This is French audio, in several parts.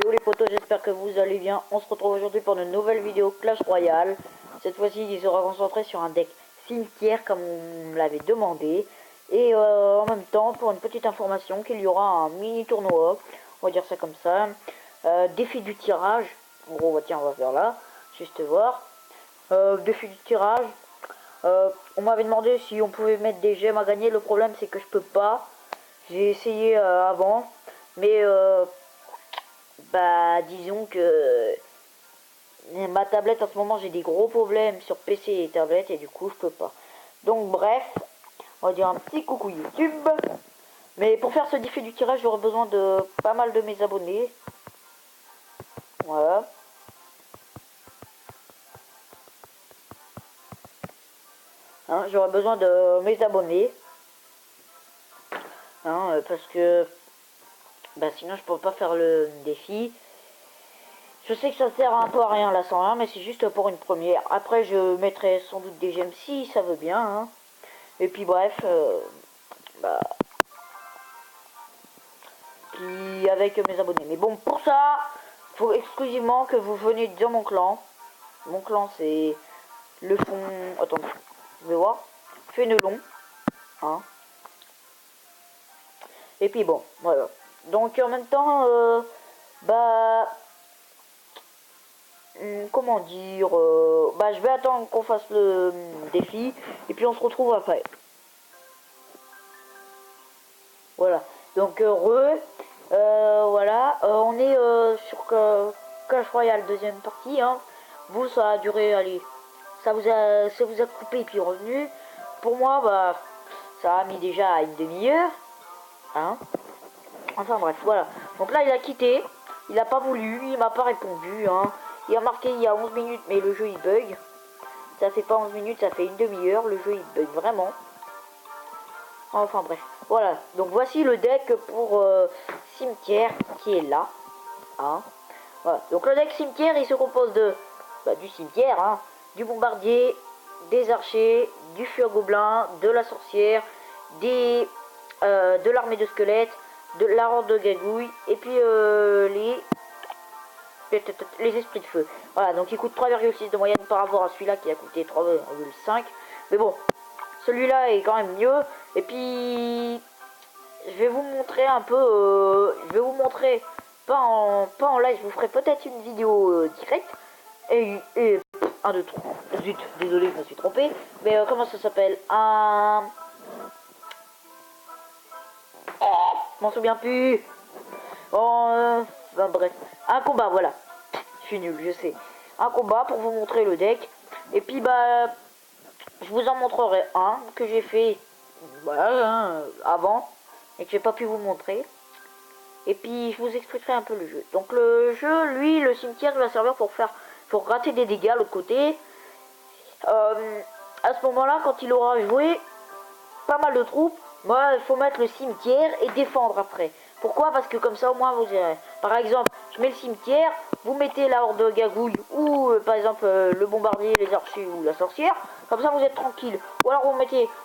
Yo les potos, j'espère que vous allez bien. On se retrouve aujourd'hui pour une nouvelle vidéo Clash Royale. Cette fois-ci, il sera concentré sur un deck cimetière comme on me l'avait demandé. Et en même temps, pour une petite information, qu'il y aura un mini tournoi, on va dire ça comme ça. Défi du tirage. En gros, tiens, on va faire là, juste voir. Défi du tirage. On m'avait demandé si on pouvait mettre des gemmes à gagner. Le problème, c'est que je peux pas. J'ai essayé avant, mais bah disons que ma tablette en ce moment j'ai des gros problèmes sur PC et tablette et du coup je peux pas. Donc bref, on va dire un petit coucou YouTube. Mais pour faire ce défi du tirage j'aurai besoin de pas mal de mes abonnés. Voilà. Hein, j'aurai besoin de mes abonnés. Hein, parce que bah sinon je peux pas faire le défi. Je sais que ça sert un peu à rien la 101, mais c'est juste pour une première. Après, je mettrai sans doute des gemmes si ça veut bien. Hein. Et puis bref, bah, puis avec mes abonnés. Mais bon, pour ça, faut exclusivement que vous veniez dans mon clan. Mon clan, c'est le fond. Attendez, je vais voir. Fénelon. Hein. Et puis bon, voilà. Donc en même temps, bah. Comment dire, bah je vais attendre qu'on fasse le défi et puis on se retrouve après. Voilà, donc voilà, on est sur Clash Royale deuxième partie. Hein. Vous, ça a duré, allez, ça vous a coupé et puis revenu. Pour moi, bah ça a mis déjà une demi-heure. Hein. Enfin bref, voilà. Donc là il a quitté, il a pas voulu, il m'a pas répondu. Hein. Il a marqué il y a 11 minutes, mais le jeu il bug. Ça fait pas 11 minutes, ça fait une demi-heure. Le jeu il bug vraiment. Enfin bref. Voilà. Donc voici le deck pour cimetière qui est là. Hein. Voilà. Donc le deck cimetière il se compose de du cimetière, hein, du bombardier, des archers, du feu gobelin, de la sorcière, de l'armée de squelettes, de la horde de gagouille et puis les esprits de feu. Voilà, donc il coûte 3,6 de moyenne par rapport à celui-là qui a coûté 3,5. Mais bon, celui-là est quand même mieux. Et puis, je vais vous montrer un peu, je vais vous montrer, pas en live, je vous ferai peut-être une vidéo directe. Et 1, 2, 3, zut, désolé, je me suis trompé. Mais comment ça s'appelle? Je m'en souviens plus. Bon, bref, un combat, voilà. Je suis nul, je sais. Un combat pour vous montrer le deck. Et puis bah, je vous en montrerai un que j'ai fait voilà, hein, avant et que j'ai pas pu vous montrer. Et puis je vous expliquerai un peu le jeu. Donc le jeu, lui, le cimetière va servir pour gratter des dégâts de l'autre côté. À ce moment-là, quand il aura joué pas mal de troupes, moi, il faut mettre le cimetière et défendre après. Pourquoi? Parce que comme ça, au moins, vous irez. Par exemple, je mets le cimetière, vous mettez la horde de gagouille ou, par exemple, le bombardier, les archers ou la sorcière. Comme ça, vous êtes tranquille. Ou alors,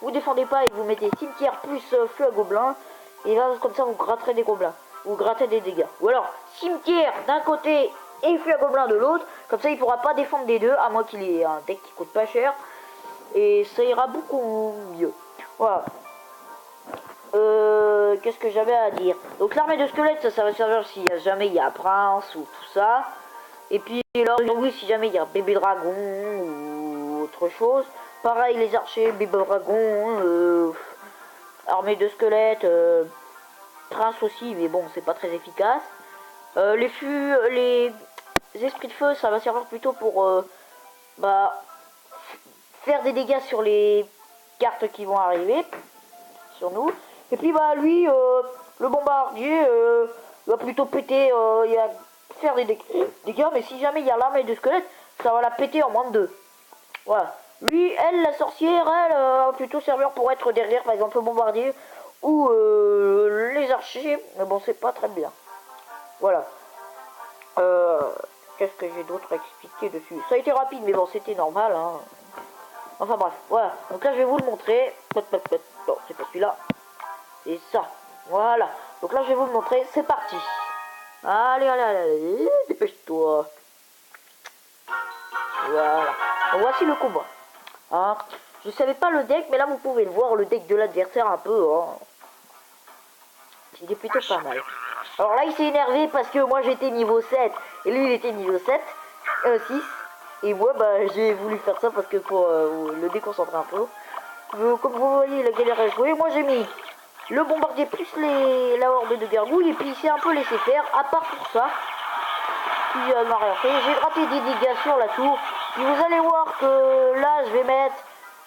vous défendez pas et vous mettez cimetière plus feu à gobelin. Et là, comme ça, vous gratterez des gobelins. Vous grattez des dégâts. Ou alors, cimetière d'un côté et feu à gobelin de l'autre. Comme ça, il pourra pas défendre des deux, à moins qu'il ait un deck qui coûte pas cher. Et ça ira beaucoup mieux. Voilà. Qu'est-ce que j'avais à dire? Donc l'armée de squelettes, ça va servir si jamais il y a Prince ou tout ça. Et puis alors oui, si jamais il y a bébé dragon ou autre chose. Pareil les archers, bébé dragon, armée de squelettes, Prince aussi, mais bon c'est pas très efficace. Les esprits de feu, ça va servir plutôt pour bah, faire des dégâts sur les cartes qui vont arriver sur nous. Et puis bah lui, le bombardier, va plutôt péter, il va faire des dégâts, mais si jamais il y a l'armée de squelettes, ça va la péter en moins de 2. Voilà. Lui, elle, la sorcière, elle, va plutôt servir pour être derrière, par exemple, le bombardier ou les archers. Mais bon, c'est pas très bien. Voilà. Qu'est-ce que j'ai d'autre à expliquer dessus? Ça a été rapide, mais bon, c'était normal. Hein. Enfin bref, voilà. Donc là, je vais vous le montrer. Non, c'est pas celui-là. Et ça, voilà. Donc là, je vais vous le montrer. C'est parti. Allez, allez, allez, allez, dépêche-toi. Voilà. Donc, voici le combat. Hein. Je savais pas le deck, mais là vous pouvez le voir, le deck de l'adversaire un peu. Hein. Il est plutôt pas mal. Alors là il s'est énervé parce que moi j'étais niveau 7 et lui il était niveau 6. Et moi bah j'ai voulu faire ça parce que pour le déconcentrer un peu. Comme vous voyez il a galéré à jouer. Moi j'ai mis le bombardier plus la horde de gargouilles et puis il s'est un peu laissé faire à part pour ça. Puis m'a rien fait. J'ai gratté des dégâts sur la tour. Et vous allez voir que là je vais mettre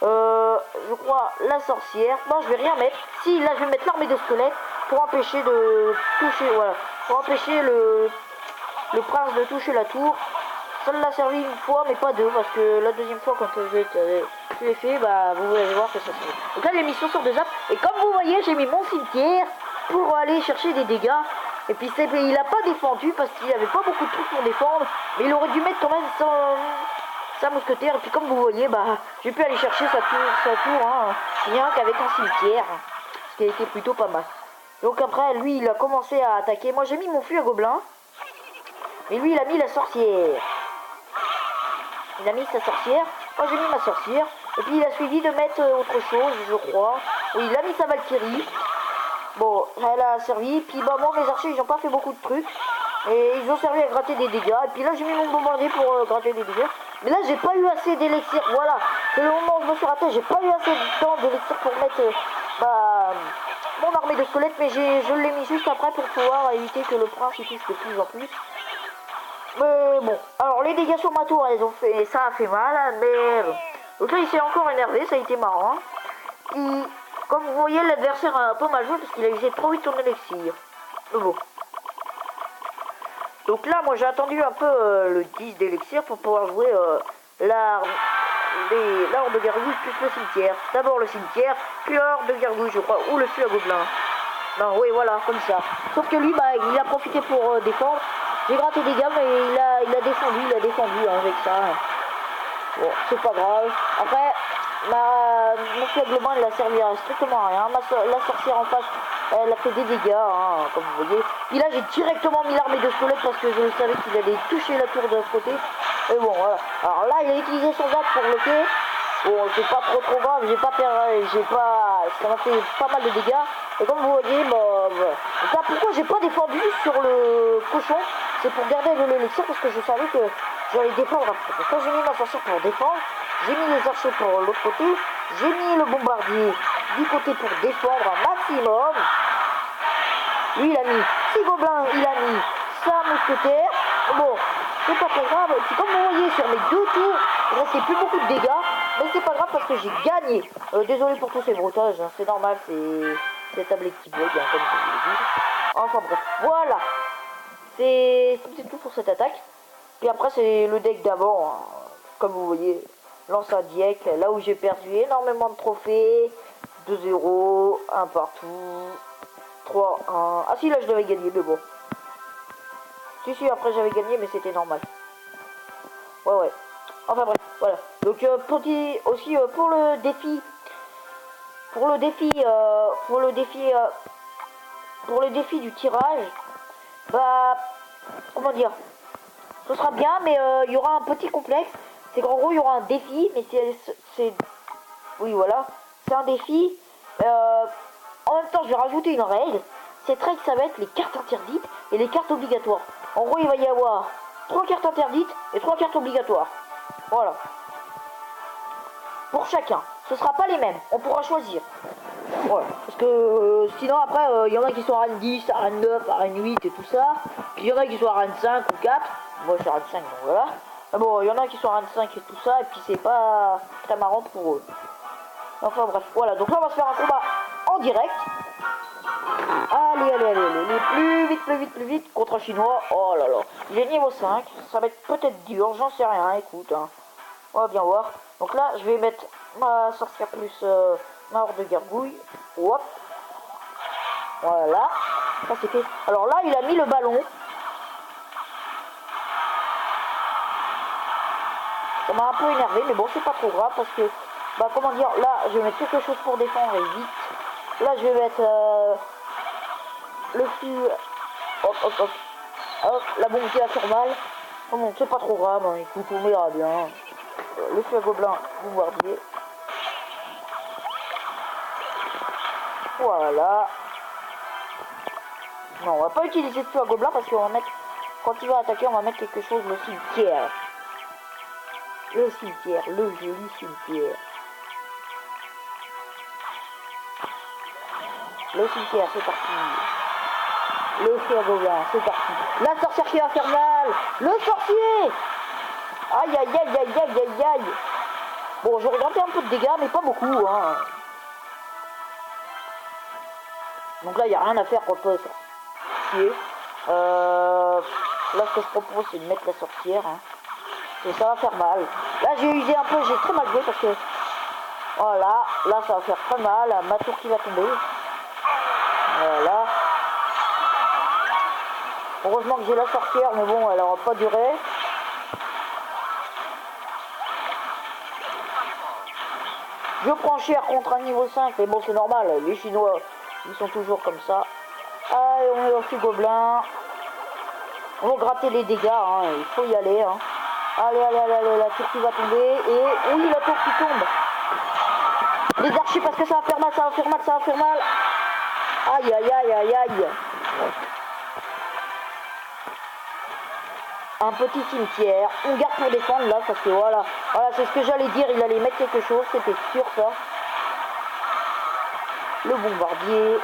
je crois la sorcière. Non je vais rien mettre. Si là je vais mettre l'armée de squelettes pour empêcher de toucher, voilà, pour empêcher le prince de toucher la tour. Ça l'a servi une fois mais pas deux parce que la deuxième fois quand je l'ai fait, bah vous allez voir que ça se fait. Donc là j'ai mis 62 zaps et comme vous voyez j'ai mis mon cimetière pour aller chercher des dégâts. Et puis il a pas défendu parce qu'il avait pas beaucoup de trucs pour défendre, mais il aurait dû mettre quand même sa mousquetaire. Et puis comme vous voyez, bah j'ai pu aller chercher sa tour hein, rien qu'avec un cimetière, ce qui a été plutôt pas mal. Donc après lui il a commencé à attaquer. Moi j'ai mis mon flux à gobelin, et lui il a mis la sorcière. Il a mis sa sorcière, moi j'ai mis ma sorcière, et puis il a suivi de mettre autre chose je crois. Oui il a mis sa Valkyrie. Bon, elle a servi, puis bah moi mes archers ils n'ont pas fait beaucoup de trucs. Et ils ont servi à gratter des dégâts. Et puis là j'ai mis mon bombardier pour gratter des dégâts. Mais là j'ai pas eu assez d'élixir, voilà. C'est le moment où je me suis raté, j'ai pas eu assez de temps d'élixir pour mettre mon armée de squelettes. Mais je l'ai mis juste après pour pouvoir éviter que le prince il touche de plus en plus. Mais bon, alors les dégâts sur ma tour, elles ont fait, ça a fait mal. Mais donc là il s'est encore énervé, ça a été marrant. Et comme vous voyez, l'adversaire a un peu mal joué parce qu'il a usé trop vite son élixir. Mais bon. Donc là, moi j'ai attendu un peu le 10 d'élixir pour pouvoir jouer l'horde de gargouilles plus le cimetière. D'abord le cimetière, puis l'horde de gargouilles, je crois, ou le flux à gobelin. Non, oui, voilà, comme ça. Sauf que lui, bah, il a profité pour défendre. J'ai gratté des dégâts, mais il a défendu hein, avec ça. Bon, c'est pas grave. Après, mon flux à gobelin, il a servi à strictement à rien. La sorcière en face, elle a fait des dégâts, hein, comme vous voyez. Puis là, j'ai directement mis l'armée de squelettes parce que je savais qu'il allait toucher la tour de l'autre côté. Et bon, voilà. Alors là, il a utilisé son zap pour bloquer. Bon, c'est pas trop grave, ça m'a fait pas mal de dégâts. Et comme vous voyez, ça, pourquoi j'ai pas défendu sur le cochon, c'est pour garder de l'élixir parce que je savais que j'allais défendre après. Donc quand j'ai mis ma sorcière pour défendre, j'ai mis les archers pour l'autre côté, j'ai mis le bombardier du côté pour défendre un maximum. Lui il a mis 6 gobelins, il a mis sa mousquetaire. Bon, c'est pas très grave. Et puis comme vous voyez sur mes deux tours, il restait plus beaucoup de dégâts. Mais c'est pas grave parce que j'ai gagné. Désolé pour tous ces brotages, hein, c'est normal, c'est tablette qui bug, hein, comme je vous l'ai dit. Enfin bref, voilà. C'était tout pour cette attaque. Puis après c'est le deck d'avant, hein. Comme vous voyez, lance un deck, là où j'ai perdu énormément de trophées. 2-0, 1 partout, 3-1. Ah si là je devais gagner, mais bon. Si après j'avais gagné mais c'était normal. Ouais. Enfin bref, voilà. Donc aussi pour le défi du tirage, bah comment dire, ce sera bien mais il y aura un petit complexe. C'est qu'en gros il y aura un défi mais c'est oui voilà, c'est un défi. En même temps je vais rajouter une règle. Cette règle ça va être les cartes interdites et les cartes obligatoires. En gros il va y avoir 3 cartes interdites et 3 cartes obligatoires. Voilà. Pour chacun. Ce sera pas les mêmes. On pourra choisir. Voilà. Parce que sinon après, il y en a qui sont à RAN 10, à RAN 9, à RAN 8 et tout ça. Puis il y en a qui sont à RAN 5 ou 4. Moi je suis à RAN 5 donc voilà. Mais bon, il y en a qui sont à RAN 5 et tout ça. Et puis c'est pas très marrant pour eux. Enfin bref, voilà. Donc là on va se faire un combat en direct. Allez. Plus vite contre un chinois. Oh là là. Il est niveau 5. Ça va être peut-être dur, j'en sais rien. Écoute, hein. On va bien voir. Donc là, je vais mettre ma sorcière plus ma horde de gargouilles. Hop. Voilà. Ça c'est fait. Alors là, il a mis le ballon. Ça m'a un peu énervé, mais bon, c'est pas trop grave parce que, bah comment dire, là, je vais mettre quelque chose pour défendre et vite. Là, je vais mettre le flux. Hop. Hop, la bombe qui va faire mal. Oh bon, c'est pas trop grave, hein, écoute, on verra bien. Le feu à gobelin bombardier. Voilà. Non, on va pas utiliser le feu à gobelin parce qu'on va mettre... Quand il va attaquer, on va mettre quelque chose, le cimetière. Le cimetière, le joli cimetière. Le cimetière, c'est parti. Le feu à gobelin, c'est parti. La sorcière qui va faire mal. Le sorcier. Aïe, aïe, aïe, aïe, aïe, aïe, aïe. Bon, j'aurais gratté un peu de dégâts, mais pas beaucoup, hein. Donc là, il n'y a rien à faire contre le sorcier. Là, ce que je propose, c'est de mettre la sorcière. Hein. Et ça va faire mal. Là, j'ai usé un peu, j'ai très mal joué parce que... Voilà, là, ça va faire très mal. Ma tour qui va tomber. Voilà. Heureusement que j'ai la sorcière, mais bon, elle n'aura pas duré. Je prends cher contre un niveau 5, mais bon, c'est normal. Les Chinois, ils sont toujours comme ça. Allez, on est au gobelin. On va gratter les dégâts, hein. Il faut y aller. Hein. Allez, allez, allez, allez, la tour qui va tomber. Et oui, la tour qui tombe. Les archers, parce que ça va faire mal, ça va faire mal, ça va faire mal. Aïe, aïe, aïe, aïe, aïe. Un petit cimetière. On garde pour défendre là, parce que voilà. Voilà, c'est ce que j'allais dire. Il allait mettre quelque chose, c'était sûr ça. Le bombardier.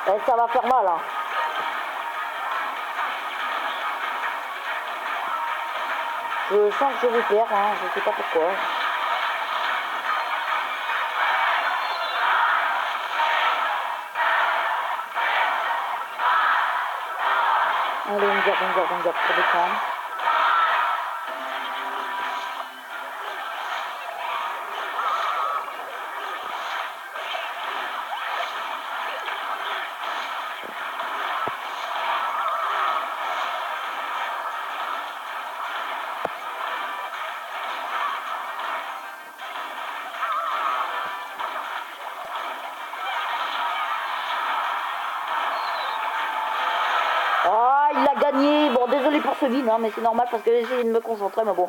Et ça va faire mal. Hein. Je sens que je vais perdre, hein. Je sais pas pourquoi. Allez, on garde pour défendre. Ah, il a gagné. Bon, désolé pour ce vide, hein, mais c'est normal parce que j'ai essayé de me concentrer, mais bon.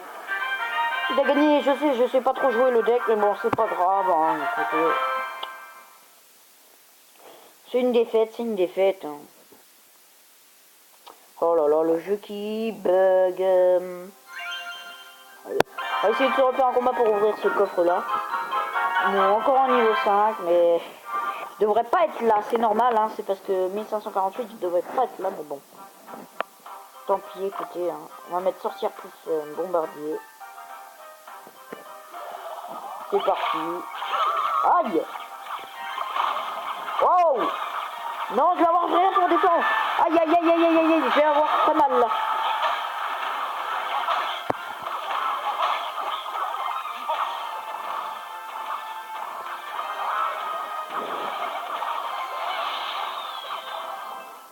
Il a gagné, je sais pas trop jouer le deck, mais bon, c'est pas grave. Hein, c'est une défaite, c'est une défaite. Hein. Oh là là, le jeu qui bug. On va essayer de se refaire un combat pour ouvrir ce coffre-là. Bon, encore en niveau 5, mais... Je devrais pas être là, c'est normal, hein, c'est parce que 1548, je devrais pas être là, mais bon. Tant pis, écoutez, hein. On va mettre sorcière plus bombardier. C'est parti. Aïe! Wow! Non, je vais avoir rien pour défendre. Aïe, aïe, aïe, aïe, aïe, aïe, aïe, je vais avoir très mal, là.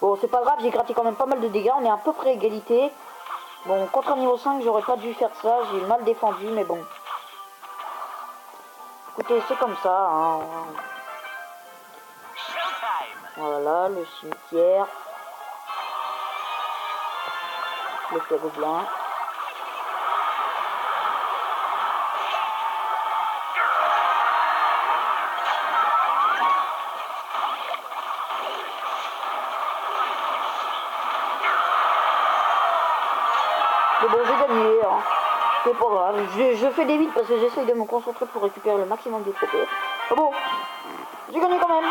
Bon, c'est pas grave, j'ai gratté quand même pas mal de dégâts, on est à peu près égalité. Bon, contre un niveau 5, j'aurais pas dû faire ça, j'ai mal défendu, mais bon. Écoutez, c'est comme ça, hein. Voilà, le cimetière. Le feu gobelin. Mais bon, j'ai gagné, hein. C'est pas grave. Je fais des vides parce que j'essaye de me concentrer pour récupérer le maximum de TP. Ah bon, j'ai gagné quand même.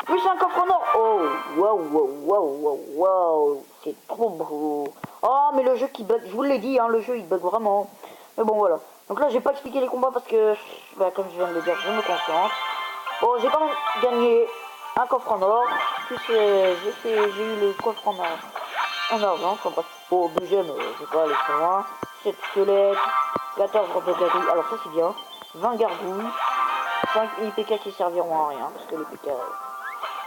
Plus un coffre en or. Oh, waouh, waouh, waouh, waouh, waouh. C'est trop beau. Oh, mais le jeu qui bug, je vous l'ai dit, hein, le jeu il bug vraiment. Mais bon, voilà. Donc là, j'ai pas expliqué les combats parce que, bah, comme je viens de le dire, je me concentre. Bon, j'ai quand même gagné un coffre en or. Plus j'ai eu le coffre en or. En argent, enfin bref. Bon, deuxième, je vais pas aller très loin. 7 squelettes, 14 robes de galerie. Alors ça, c'est bien. 20 gargouilles. 5 IPK qui serviront à rien, parce que les PK,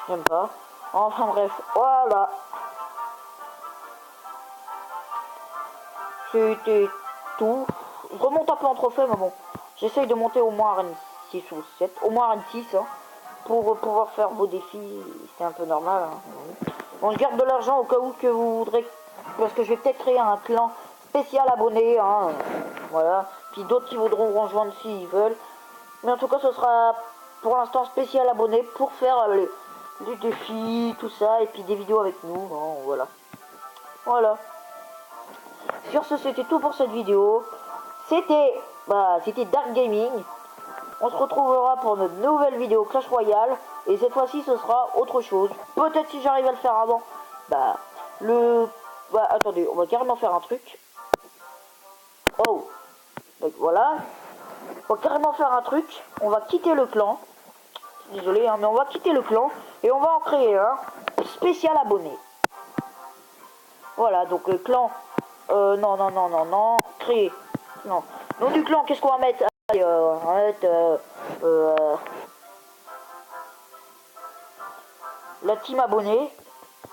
j'aime pas. Enfin bref, voilà. C'était tout. Je remonte un peu en trophée, mais bon. J'essaye de monter au moins à 6 ou 7. Au moins à 6, hein, pour pouvoir faire vos défis. C'est un peu normal. Hein. Bon, je garde de l'argent au cas où que vous voudrez. Parce que je vais peut-être créer un clan spécial abonné. Hein, voilà. Puis d'autres qui voudront rejoindre s'ils veulent. Mais en tout cas, ce sera pour l'instant spécial abonné pour faire les défis, tout ça. Et puis des vidéos avec nous. Hein, voilà. Voilà. Sur ce, c'était tout pour cette vidéo. C'était Dark Gaming. On se retrouvera pour notre nouvelle vidéo Clash Royale. Et cette fois-ci, ce sera autre chose. Peut-être si j'arrive à le faire avant. Attendez, on va carrément faire un truc. Oh. Donc voilà. On va carrément faire un truc. On va quitter le clan. Désolé, hein, mais on va quitter le clan. Et on va en créer un spécial abonné. Voilà, donc le clan... non. Créer. Non. Nom du clan, qu'est-ce qu'on va mettre? Allez, on va mettre... la team abonnée.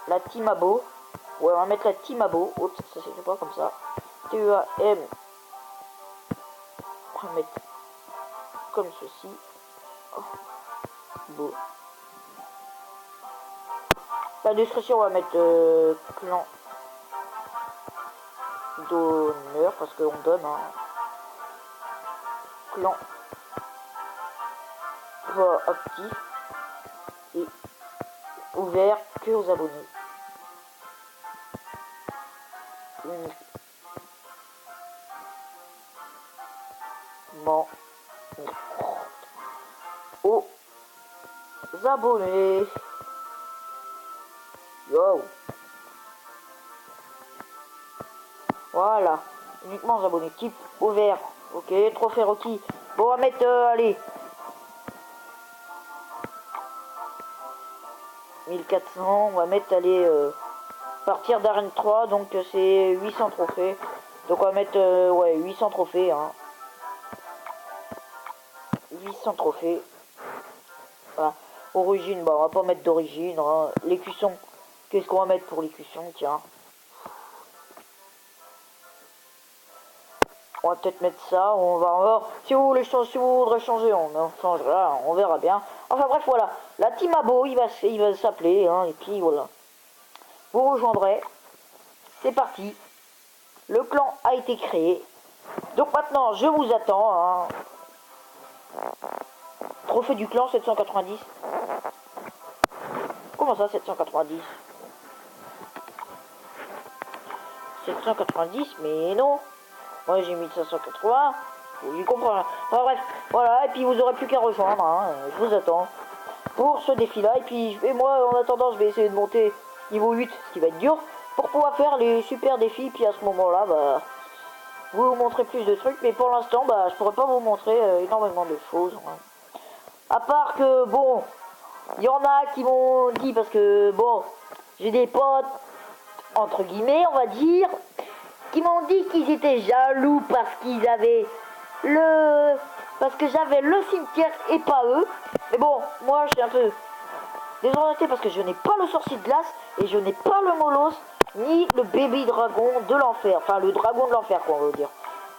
La team abo. Ouais, on va mettre la team abo. Oups, ça s'écrit pas comme ça. T-E-A-M. On va mettre comme ceci. Oh. Beau. La description, on va mettre clan d'honneur parce qu'on donne un clan actif et ouvert que aux abonnés. Bon. Aux abonnés. Yo. Voilà. Uniquement aux abonnés. Type ouvert. Ok. Trophée requis. Bon, on va mettre, allez. 1400. On va mettre, allez, partir d'arène 3. Donc, c'est 800 trophées. Donc, on va mettre, ouais, 800 trophées, hein. 800 trophées. Voilà. Origine, bah, on va pas mettre d'origine, hein. Les cuissons. Qu'est-ce qu'on va mettre pour les cuissons? Tiens. On va peut-être mettre ça, on va voir. Si vous voulez changer, si vous voudrez changer, on changera, on verra bien. Enfin bref, voilà. La team abo, il va s'appeler, hein, et puis voilà. Vous rejoindrez. C'est parti. Le clan a été créé. Donc maintenant, je vous attends, hein. Trophée du clan 790. Comment ça 790? 790, mais non. Moi j'ai mis 580. J'y comprends rien. Enfin bref, voilà, et puis vous aurez plus qu'à rejoindre, hein. Je vous attends pour ce défi là. Et moi en attendant je vais essayer de monter niveau 8, ce qui va être dur, pour pouvoir faire les super défis. Puis à ce moment là, bah, vous montrer plus de trucs. Mais pour l'instant, bah, je pourrais pas vous montrer énormément de choses, hein. À part que bon, il y en a qui m'ont dit, parce que bon, j'ai des potes entre guillemets on va dire, qui m'ont dit qu'ils étaient jaloux parce qu'ils avaient parce que j'avais le cimetière et pas eux. Mais bon, moi je suis un peu désorienté parce que je n'ai pas le sorcier de glace et je n'ai pas le molos ni le bébé dragon de l'enfer, enfin le dragon de l'enfer quoi, on va dire.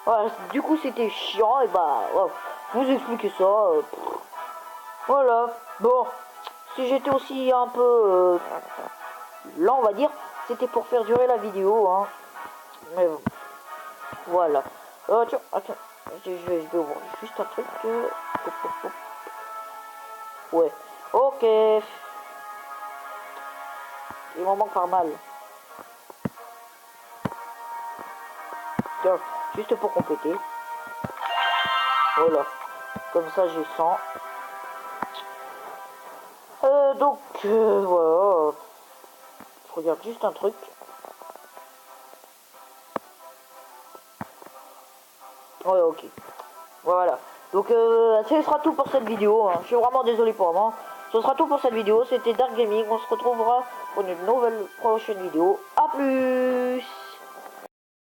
Voilà, du coup c'était chiant. Et bah ouais, je vous explique ça, voilà. Bon, si j'étais aussi un peu là on va dire, c'était pour faire durer la vidéo, hein. Mais bon, voilà. Tiens, attends, je vais voir juste un truc. Ouais, ok. Il m'en manque pas mal. Tiens, juste pour compléter. Voilà, comme ça j'ai 100. Donc, voilà. Je regarde juste un truc. Ouais, ok. Voilà. Donc, ce sera tout pour cette vidéo, hein. Je suis vraiment désolé pour moi. Ce sera tout pour cette vidéo. C'était Dark Gaming. On se retrouvera pour une nouvelle prochaine vidéo. A plus!